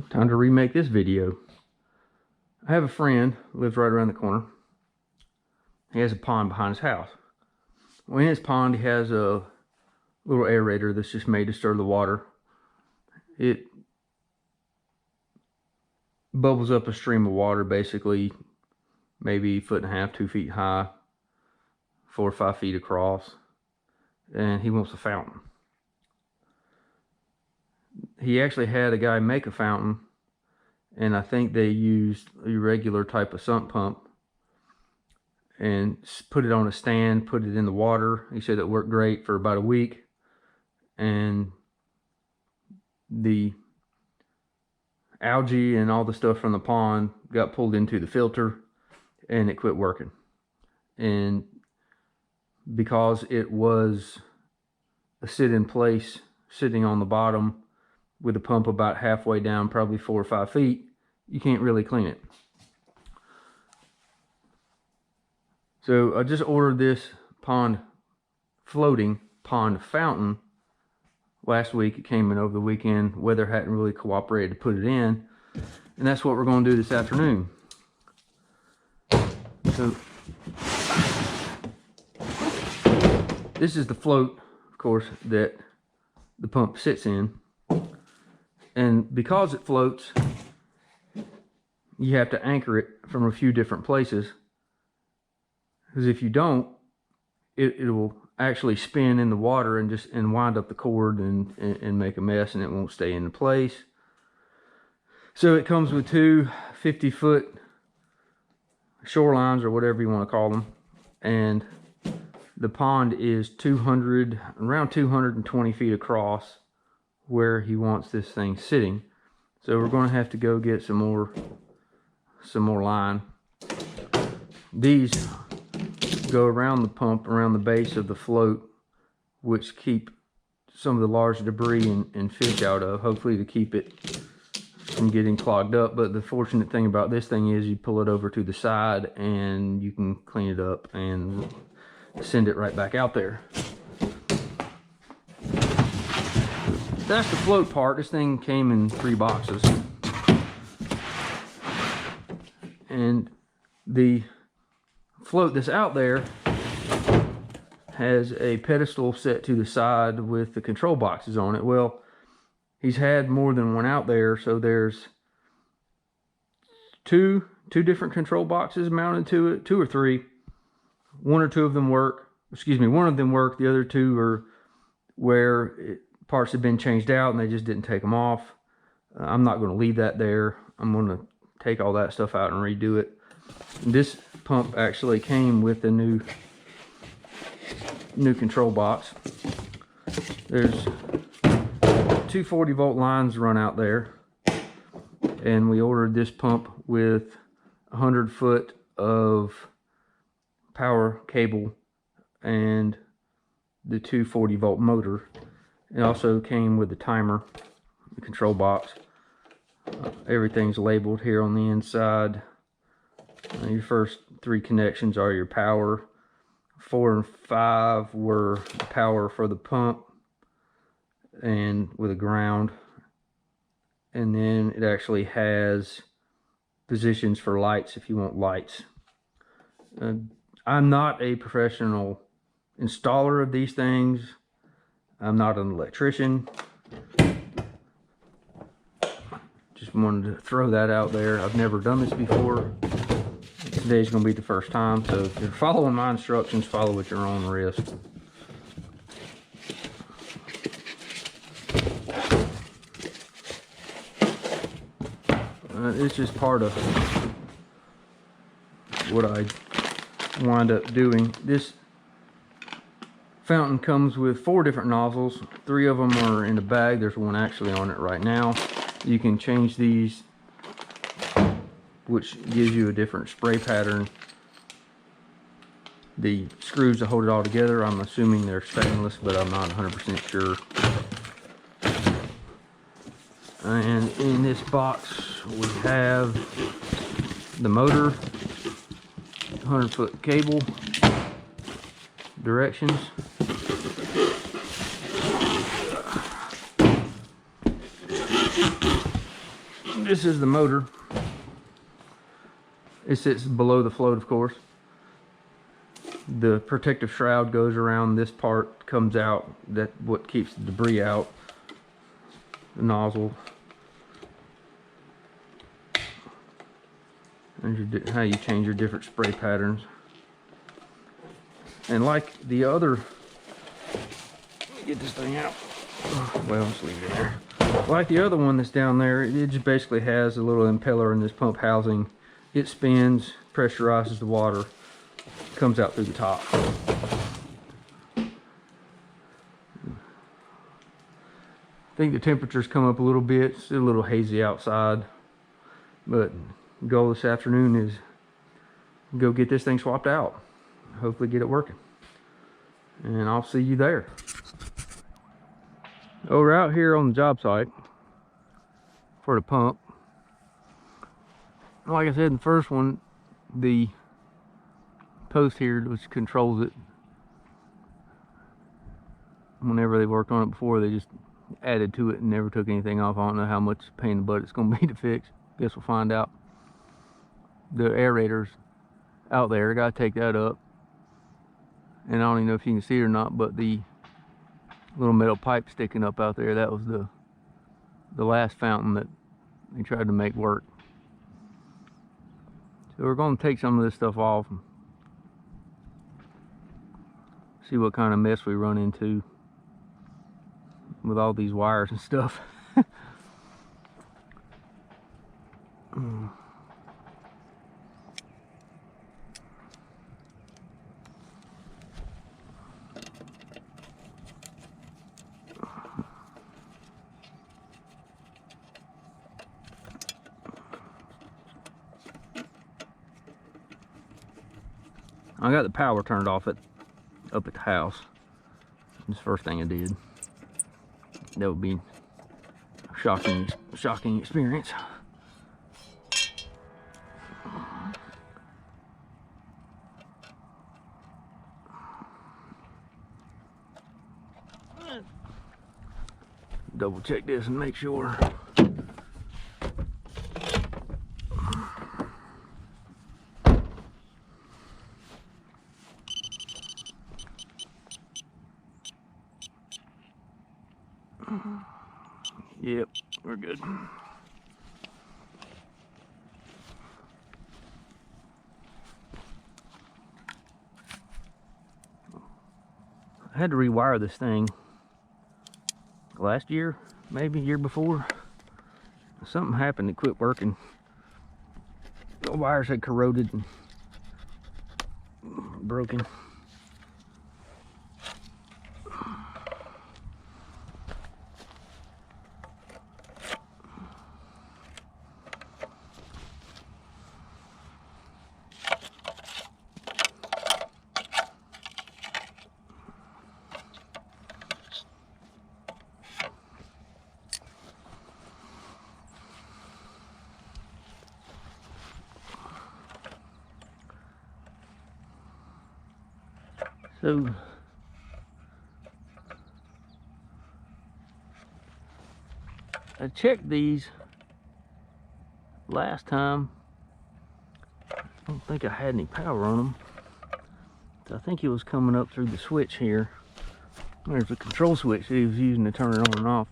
Time to remake this video. I have a friend who lives right around the corner. He has a pond behind his house. Well, in his pond, he has a little aerator that's just made to stir the water. It bubbles up a stream of water, basically maybe 1.5 to 2 feet high, 4 or 5 feet across, and he wants a fountain. He actually had a guy make a fountain, and I think they used a regular type of sump pump and put it on a stand, put it in the water. He said it worked great for about a week, and the algae and all the stuff from the pond got pulled into the filter and it quit working. And because it was a sit-in place sitting on the bottom with the pump about halfway down, probably 4 or 5 feet, you can't really clean it. So I just ordered this floating pond fountain last week. It came in over the weekend. Weather hadn't really cooperated to put it in, and that's what we're going to do this afternoon. So this is the float, of course, that the pump sits in, and because it floats, you have to anchor it from a few different places, because if you don't, it will actually spin in the water and wind up the cord and make a mess, and it won't stay in place. So it comes with two 50-foot shorelines, or whatever you want to call them, and the pond is around 220 feet across where he wants this thing sitting. So we're going to have to go get some more line. These go around the pump, around the base of the float, which keep some of the large debris and fish out of, hopefully to keep it from getting clogged up. But the fortunate thing about this thing is you pull it over to the side and you can clean it up and send it right back out there. That's the float part. This thing came in 3 boxes, and the float that's out there has a pedestal set to the side with the control boxes on it. Well, he's had more than one out there, so there's two different control boxes mounted to it, 2 or 3. 1 or 2 of them work. Excuse me, 1 of them work. The other 2 are where parts have been changed out and they just didn't take them off. I'm not going to leave that there. I'm going to take all that stuff out and redo it. This pump actually came with a new control box. There's 2 40-volt lines run out there, and we ordered this pump with 100 foot of power cable and the 2 40-volt motor. It also came with the timer, the control box. Everything's labeled here on the inside. Your first 3 connections are your power. 4 and 5 were power for the pump and with a ground. And then it actually has positions for lights if you want lights. I'm not a professional installer of these things. I'm not an electrician. Just wanted to throw that out there. I've never done this before. Today's going to be the first time, so if you're following my instructions, follow at your own risk. It's just part of what I wind up doing. This fountain comes with 4 different nozzles. 3 of them are in the bag. There's one actually on it right now. You can change these, which gives you a different spray pattern. The screws to hold it all together, I'm assuming they're stainless, but I'm not 100% sure. And in this box we have the motor, 100-foot cable, directions, This is the motor. It sits below the float, of course. The protective shroud goes around this part, comes out. That's what keeps the debris out. The nozzle. And how you change your different spray patterns. And like the other, let me get this thing out. Well, let's leave it in there. Like the other one that's down there, it just basically has a little impeller in this pump housing. It spins, pressurizes the water, comes out through the top. I think the temperatures come up a little bit. It's a little hazy outside, but the goal this afternoon is go get this thing swapped out. Hopefully get it working. And I'll see you there. Oh, we're out here on the job site for the pump. Like I said in the first one, the post here which controls it, whenever they worked on it before, they just added to it and never took anything off. I don't know how much pain in the butt it's going to be to fix. Guess we'll find out. The aerator's out there. I got to take that up. And I don't even know if you can see it or not, but the little metal pipe sticking up out there, that was the last fountain that they tried to make work. So we're going to take some of this stuff off and see what kind of mess we run into with all these wires and stuff. I got the power turned off up at the house. That's the first thing I did. That would be a shocking experience. Double check this and make sure. Yep, we're good. I had to rewire this thing last year, maybe year before. Something happened, it quit working. The wires had corroded and broken. So I checked these last time. I don't think I had any power on them. So I think it was coming up through the switch here. There's a control switch that he was using to turn it on and off.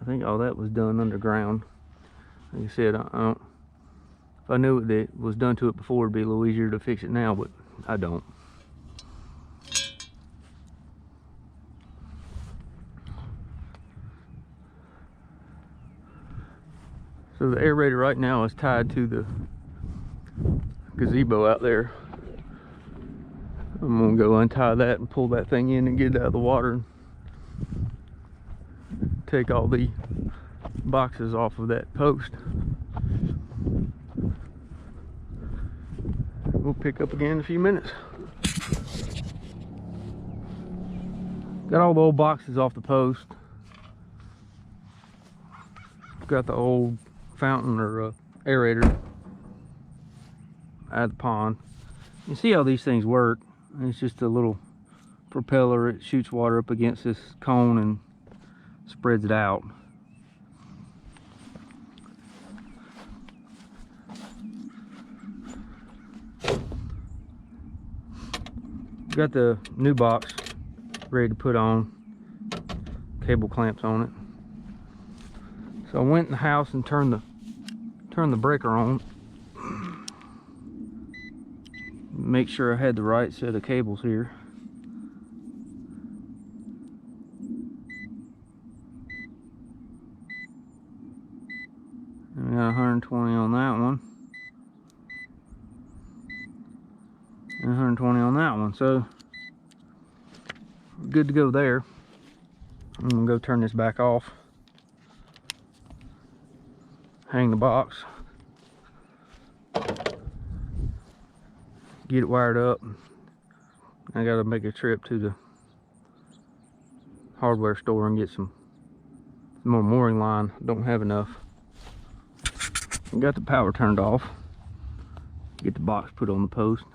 I think all that was done underground. Like I said, I don't. If I knew that was done to it before, it'd be a little easier to fix it now, but I don't. So the aerator right now is tied to the gazebo out there. I'm gonna go untie that and pull that thing in and get it out of the water. Take all the boxes off of that post. We'll pick up again in a few minutes. Got all the old boxes off the post. Got the old fountain or aerator out of the pond. You see how these things work. It's just a little propeller, it shoots water up against this cone and spreads it out. Got the new box ready to put on, cable clamps on it. So I went in the house and turned the breaker on. Make sure I had the right set of cables here. And we got 120 on that one. And 120 on that one. So we're good to go there. I'm gonna go turn this back off. Hang the box. Get it wired up. I gotta make a trip to the hardware store and get some more mooring line. Don't have enough. Got the power turned off. Get the box put on the post.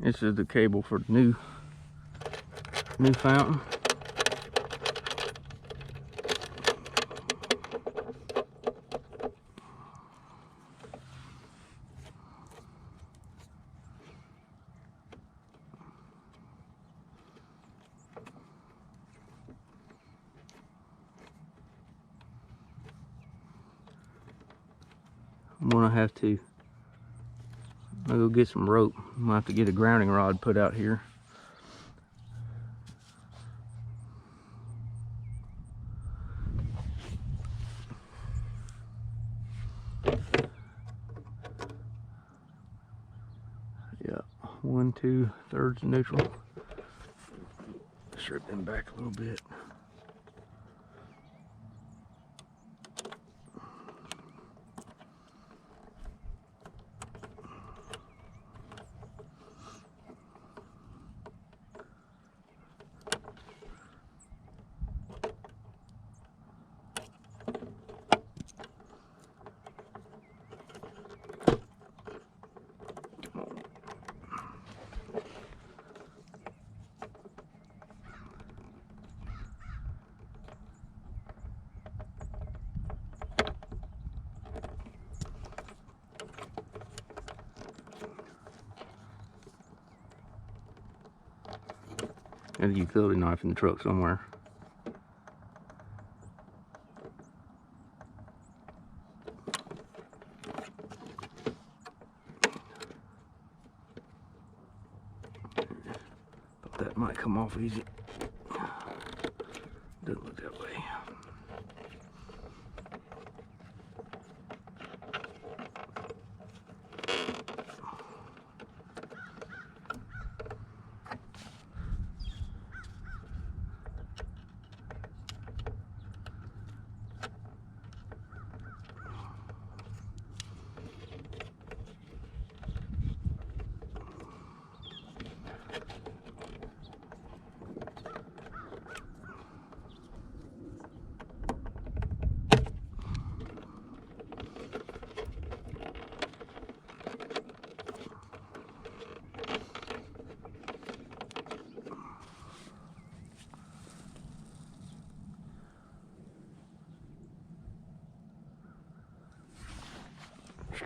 This is the cable for the new fountain. I'm gonna have to I'll go get some rope. I'm gonna have to get a grounding rod put out here. Yeah, 1, 2/3 neutral. Strip them back a little bit. Got a utility knife in the truck somewhere. Thought that might come off easy. Doesn't look that way.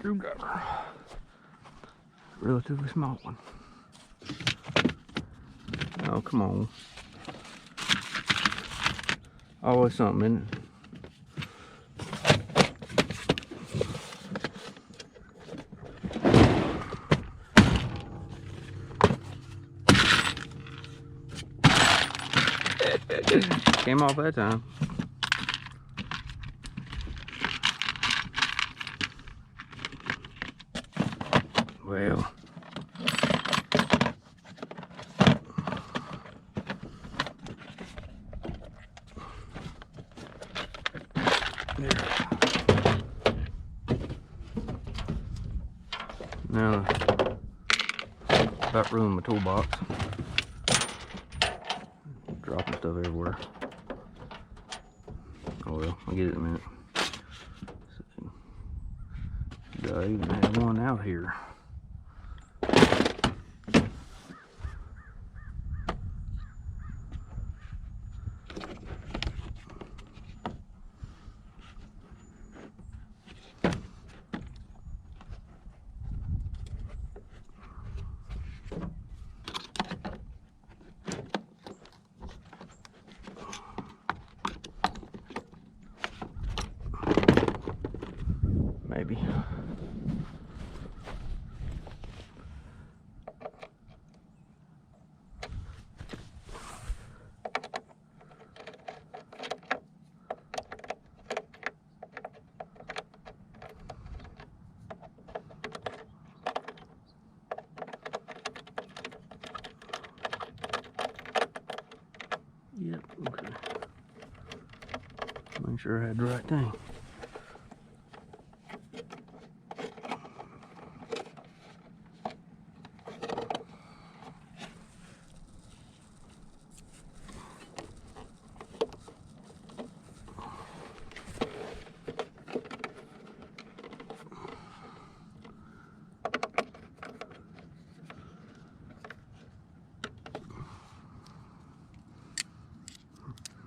screwdriver. Relatively small one. Oh, come on. Always something, isn't it? Came off that time. Well, there. Now, about ruined my toolbox. Dropping stuff everywhere. Oh well, I'll get it in a minute. Do I even have one out here? Maybe. Yep, okay. Make sure I had the right thing.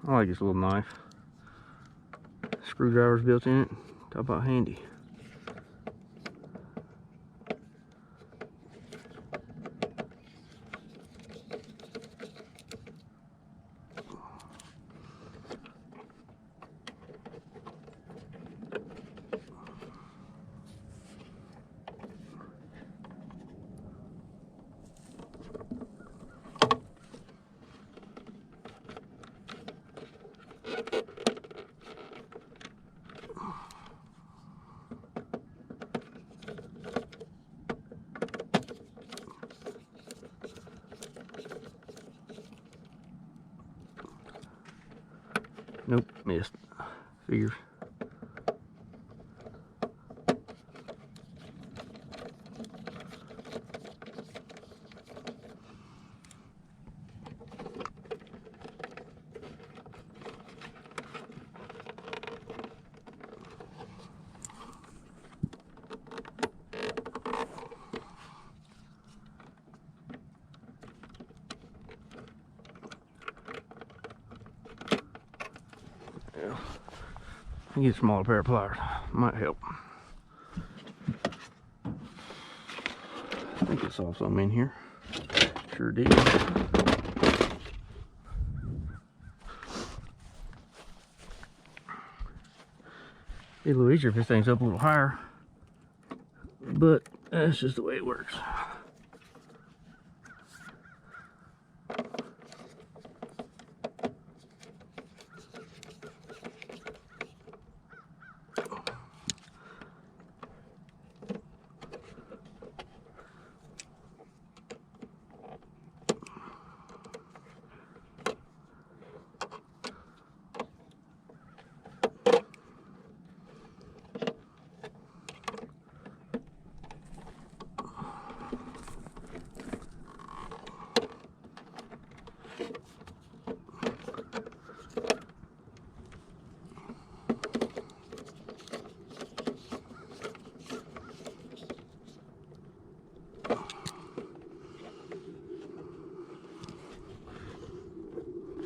I like this little knife. Screwdriver's built in it. Talk about handy. Nope, missed. Figures. Yeah. I get a smaller pair of pliers. Might help. I think I saw something in here. Sure did. Be a little easier if this thing's up a little higher, but that's just the way it works.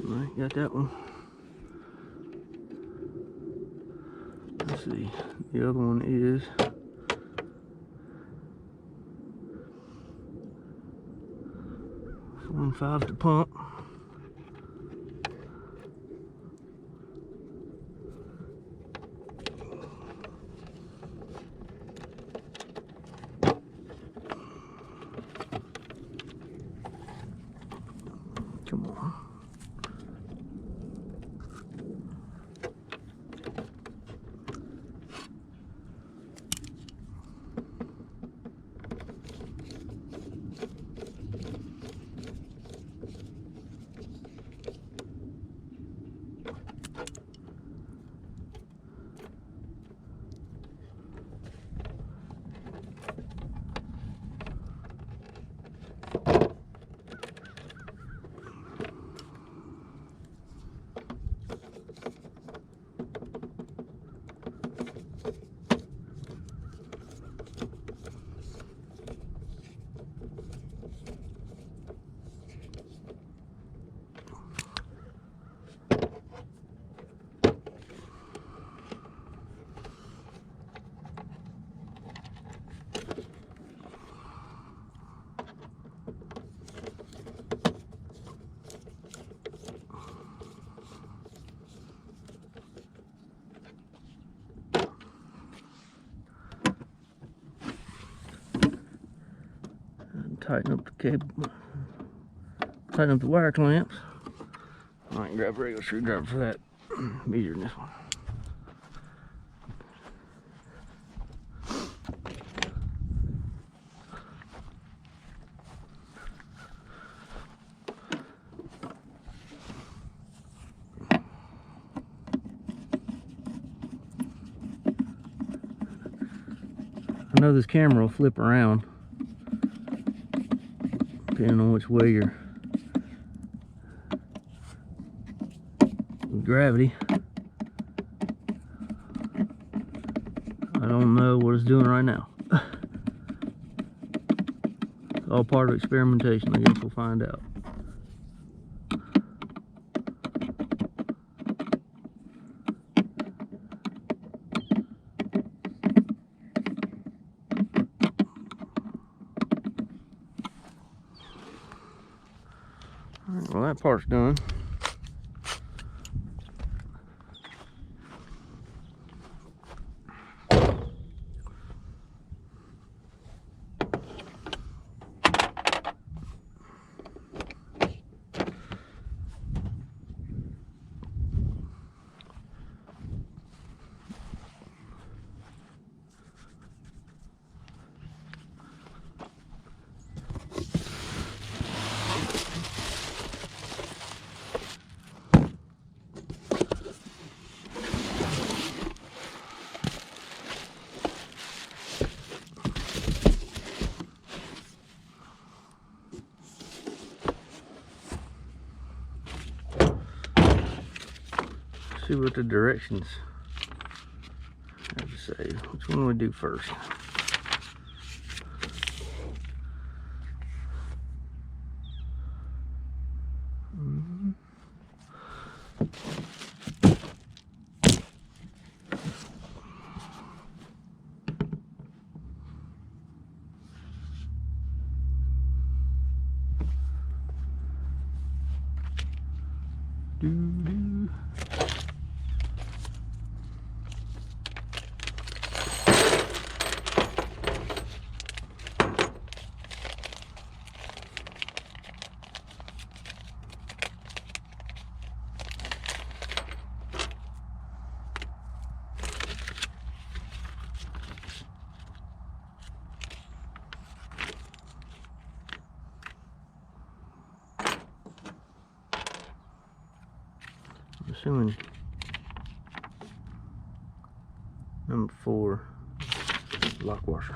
Alright, got that one. Let's see. The other one is 1.5 to pump. Come on. Tighten up the cable, tighten up the wire clamps. I can grab a regular screwdriver for that. Easier than this one. I know this camera will flip around depending on which way you're gravity. I don't know what it's doing right now. It's all part of experimentation. I guess we'll find out. Well, that part's done. See what the directions have to say. Which one do we do first? Doo-doo. 4 lock washer.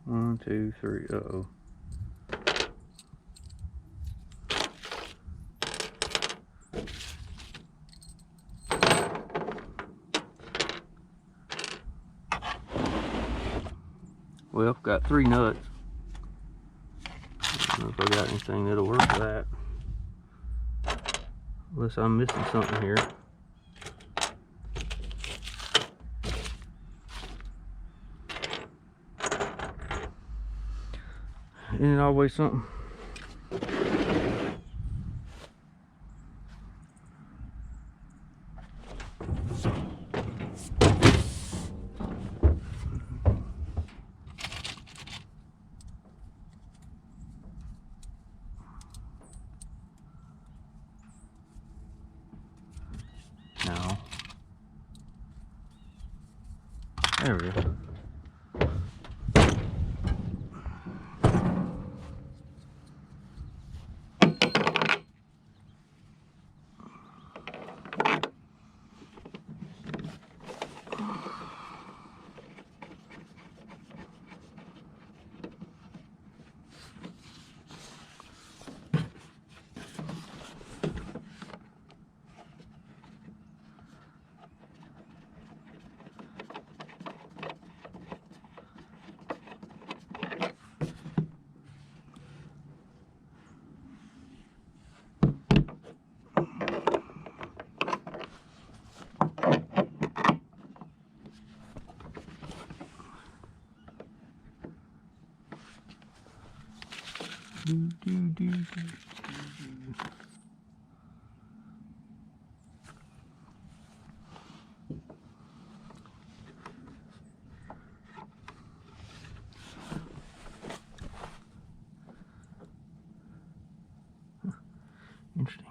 One, two, three. Uh-oh. Well, got 3 nuts. I don't know if I got anything that'll work for that. Unless I'm missing something here. Isn't it always something? No. There we go. Interesting.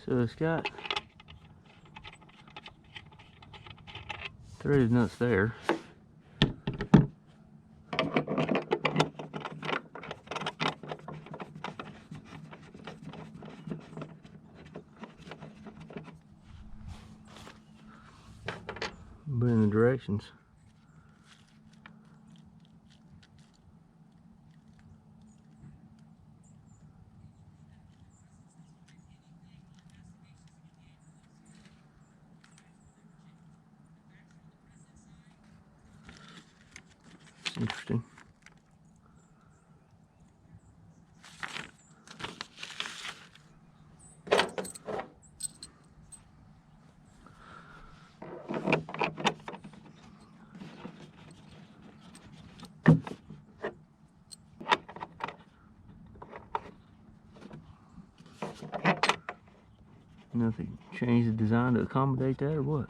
So it's got threaded nuts there. But in the directions. Interesting. Nothing. Change the design to accommodate that or what?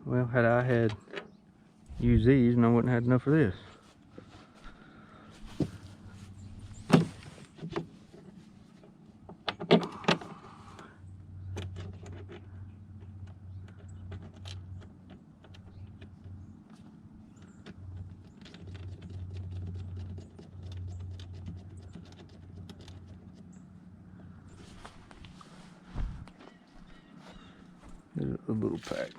Well, had I had used these, and I wouldn't have had enough of this. There's a little pack.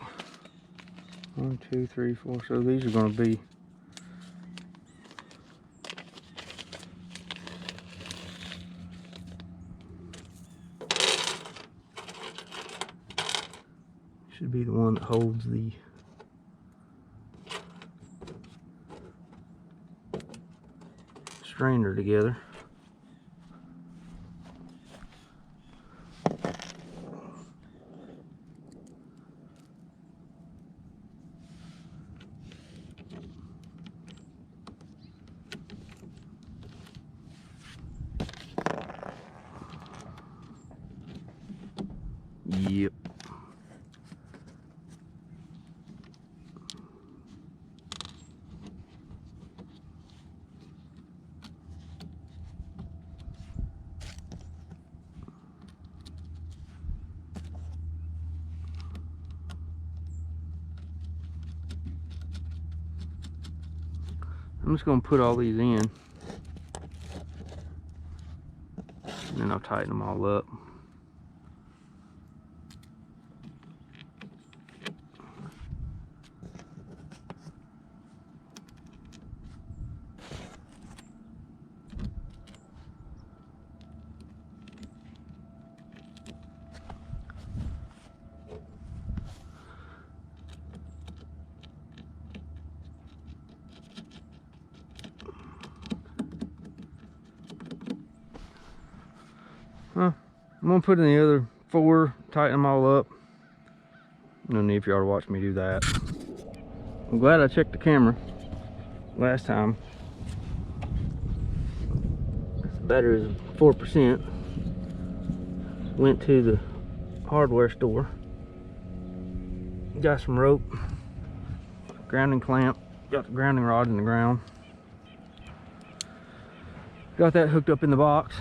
1, 2, 3, 4. So these are going to be should be the one that holds the strainer together. Yep. I'm just going to put all these in, and then I'll tighten them all up. I'm gonna put in the other 4, tighten them all up. No need for y'all to watch me do that. I'm glad I checked the camera last time. The battery is 4%. Went to the hardware store. Got some rope, grounding clamp, got the grounding rod in the ground. Got that hooked up in the box.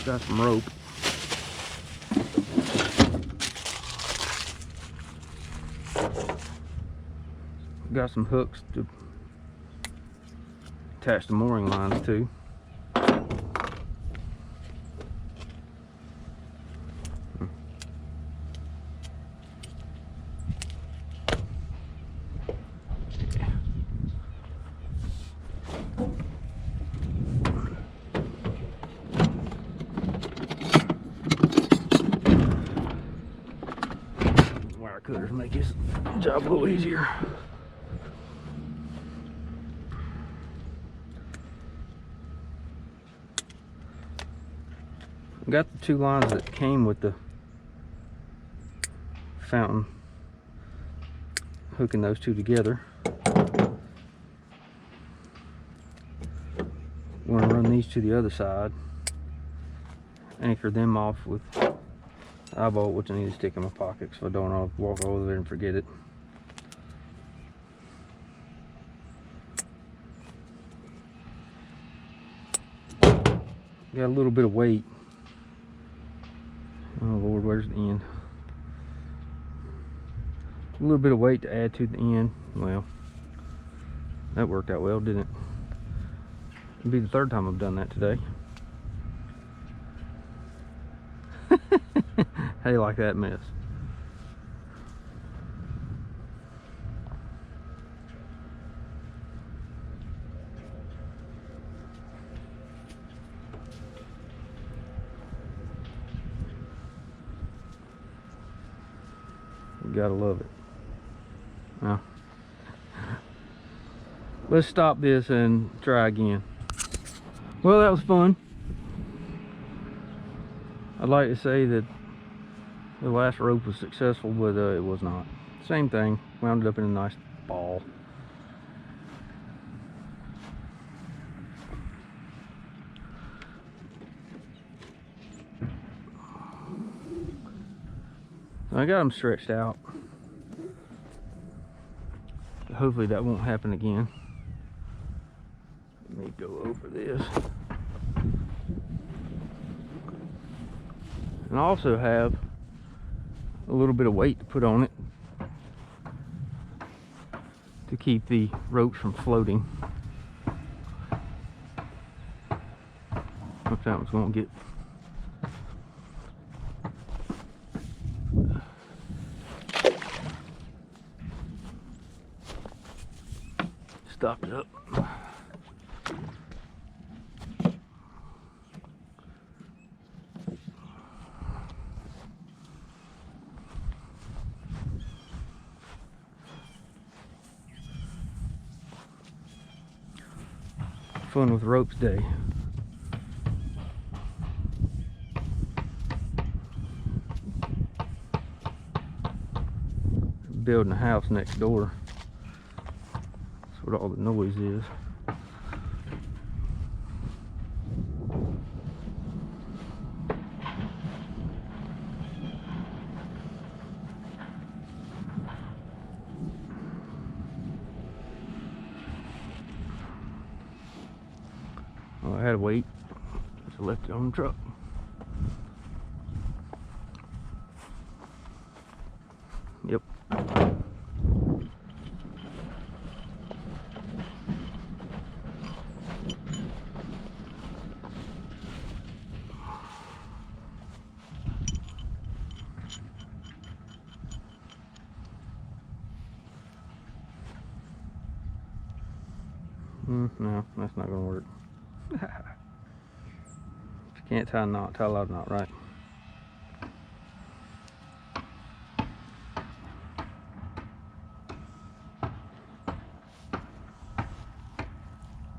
Got some rope. Got some hooks to attach the mooring lines to. Wire cutters make his job a little easier. Got the 2 lines that came with the fountain, hooking those 2 together. We're gonna run these to the other side, anchor them off with eyebolt, which I need to stick in my pocket so I don't want to walk over there and forget it. Got a little bit of weight. Oh Lord, where's the end? A little bit of weight to add to the end. Well, that worked out well, didn't it? It'll be the 3rd time I've done that today. How do you like that mess? You gotta love it. Now, let's stop this and try again. Well, that was fun. I'd like to say that the last rope was successful, but it was not. Same thing, wound it up in a nice ball. I got them stretched out. Hopefully that won't happen again. Let me go over this. And I also have a little bit of weight to put on it to keep the ropes from floating. Hope that one's gonna get stopped up. Fun with ropes day. Building a house next door. That's what all the noise is. Oh, I had to wait. Just left it on the truck. Yep. No, that's not gonna work. If you can't tie a knot, tie a lot of knot, right?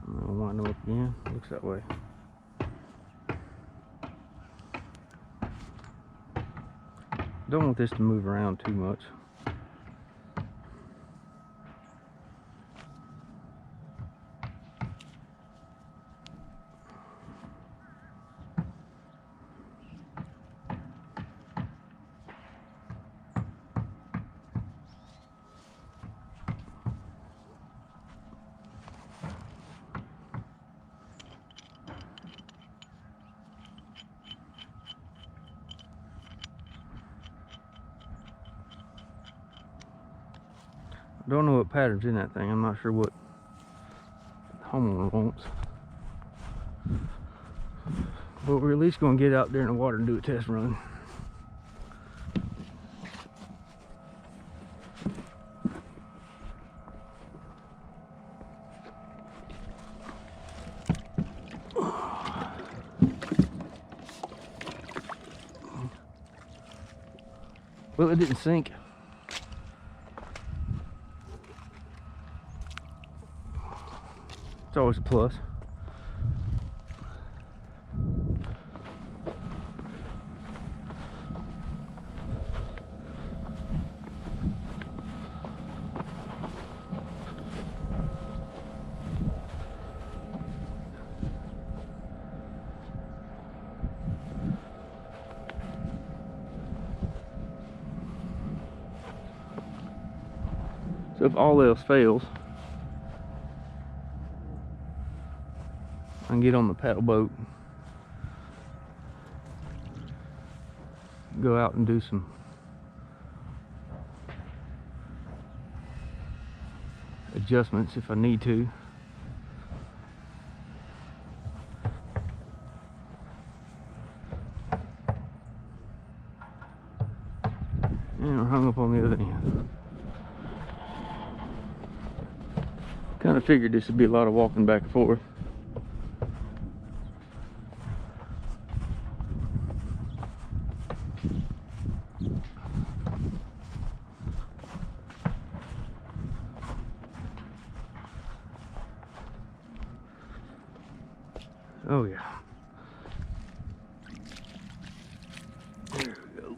I'll wind them up again. Looks that way. Don't want this to move around too much. Don't know what pattern's in that thing. I'm not sure what the homeowner wants. But we're at least going to get out there in the water and do a test run. Well, it didn't sink. It's always a plus. So if all else fails, I can get on the paddle boat, go out and do some adjustments if I need to. And we're hung up on the other end. Kind of figured this would be a lot of walking back and forth. Oh yeah. There we go.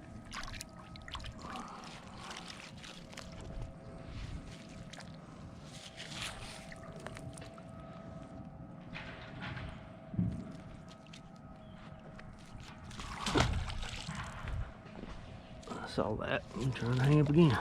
saw that. I'm trying to hang up again.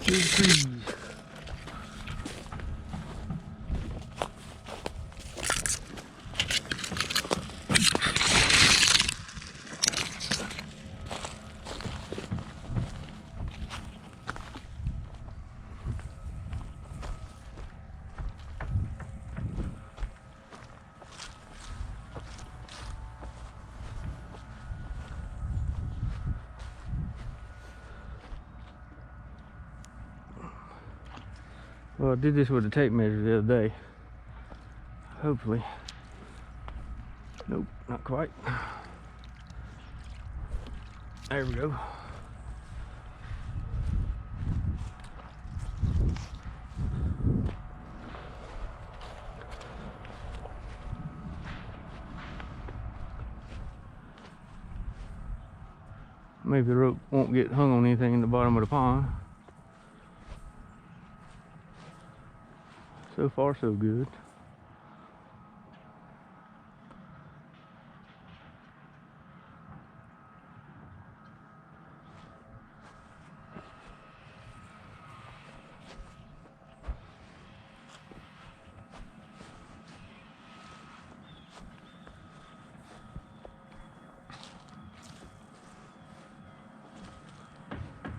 Trees. Well, I did this with a tape measure the other day. Hopefully. Nope, not quite. There we go. Maybe the rope won't get hung on anything in the bottom of the pond. So far, so good.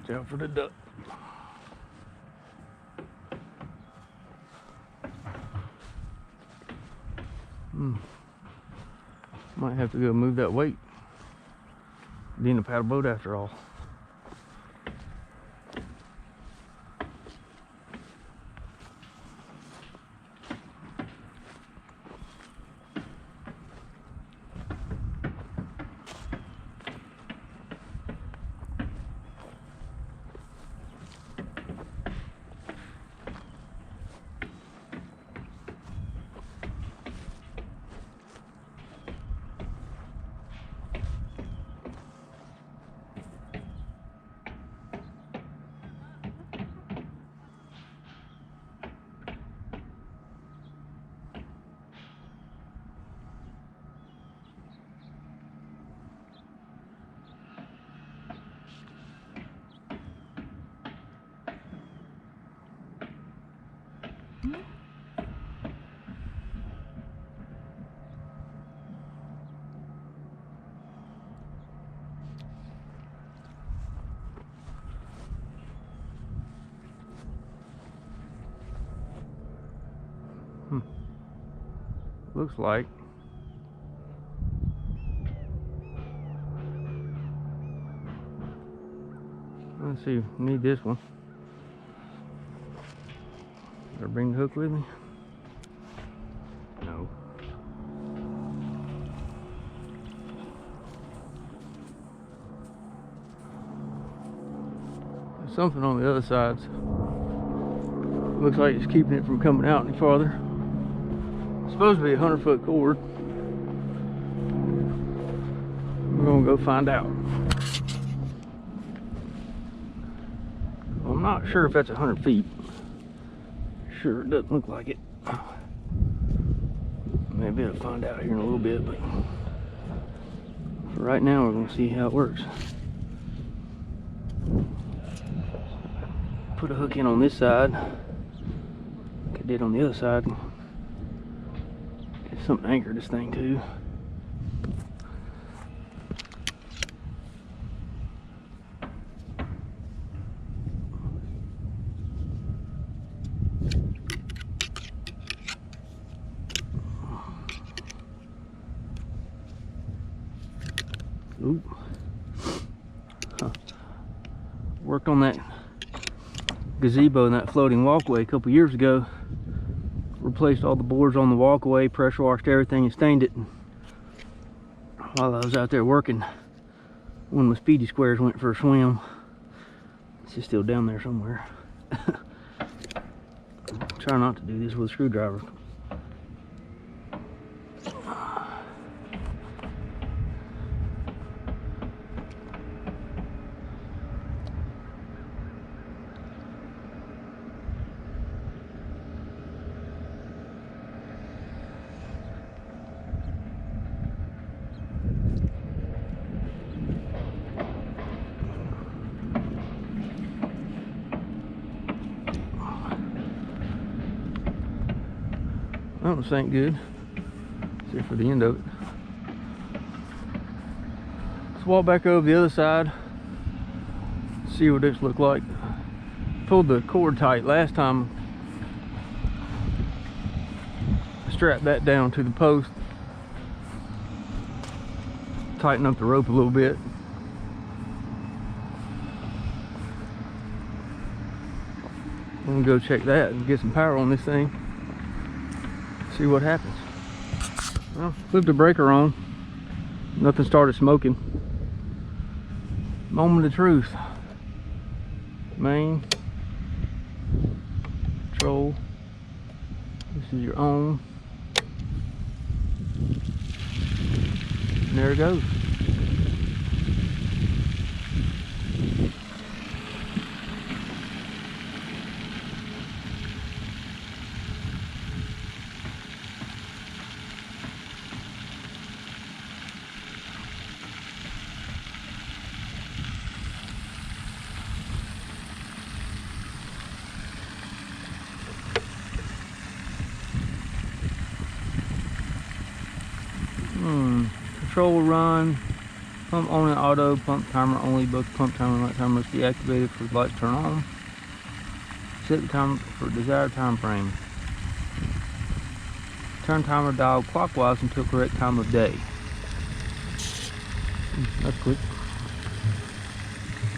Watch out for the duck. Might have to go move that weight. Being a paddle boat after all. Looks like. Let's see, need this one. Better bring the hook with me. No. There's something on the other sides. Looks like it's keeping it from coming out any farther. It's supposed to be a 100-foot cord. We're gonna go find out. I'm not sure if that's 100 feet. Sure, it doesn't look like it. Maybe I'll find out here in a little bit, but for right now, we're gonna see how it works. Put a hook in on this side, like I did on the other side. Get something to anchor this thing to. Worked on that gazebo and that floating walkway a couple years ago. Replaced all the boards on the walkway, pressure washed everything and stained it. While I was out there working, one of my speedy squares went for a swim. It's just still down there somewhere. Try not to do this with a screwdriver. That was ain't good. See for the end of it. Let's walk back over the other side. See what this looked like. Pulled the cord tight last time. Strapped that down to the post. Tighten up the rope a little bit. I'm gonna go check that and get some power on this thing. See what happens. Well, flipped the breaker on. Nothing started smoking. Moment of truth. Main. Control. This is your on. And there it goes. Control run, pump on and auto, pump timer only, both pump timer and light timer must be activated for the light to turn on. Set the timer for desired time frame. Turn timer dial clockwise until correct time of day. That's quick.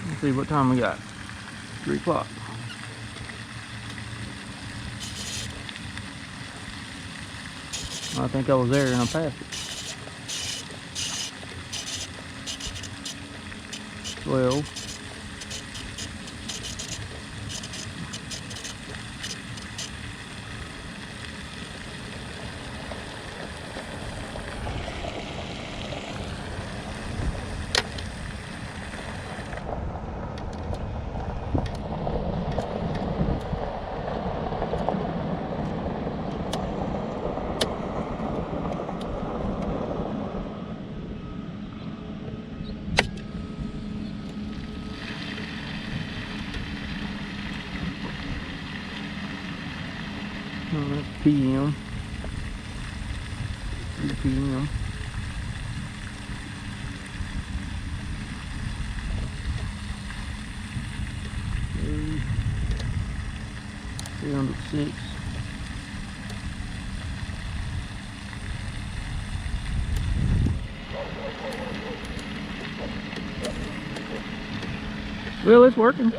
Let's see what time we got. 3 o'clock. I think I was there and I passed it. 12. That's PM. 3 PM. Okay. 306. Well, it's working.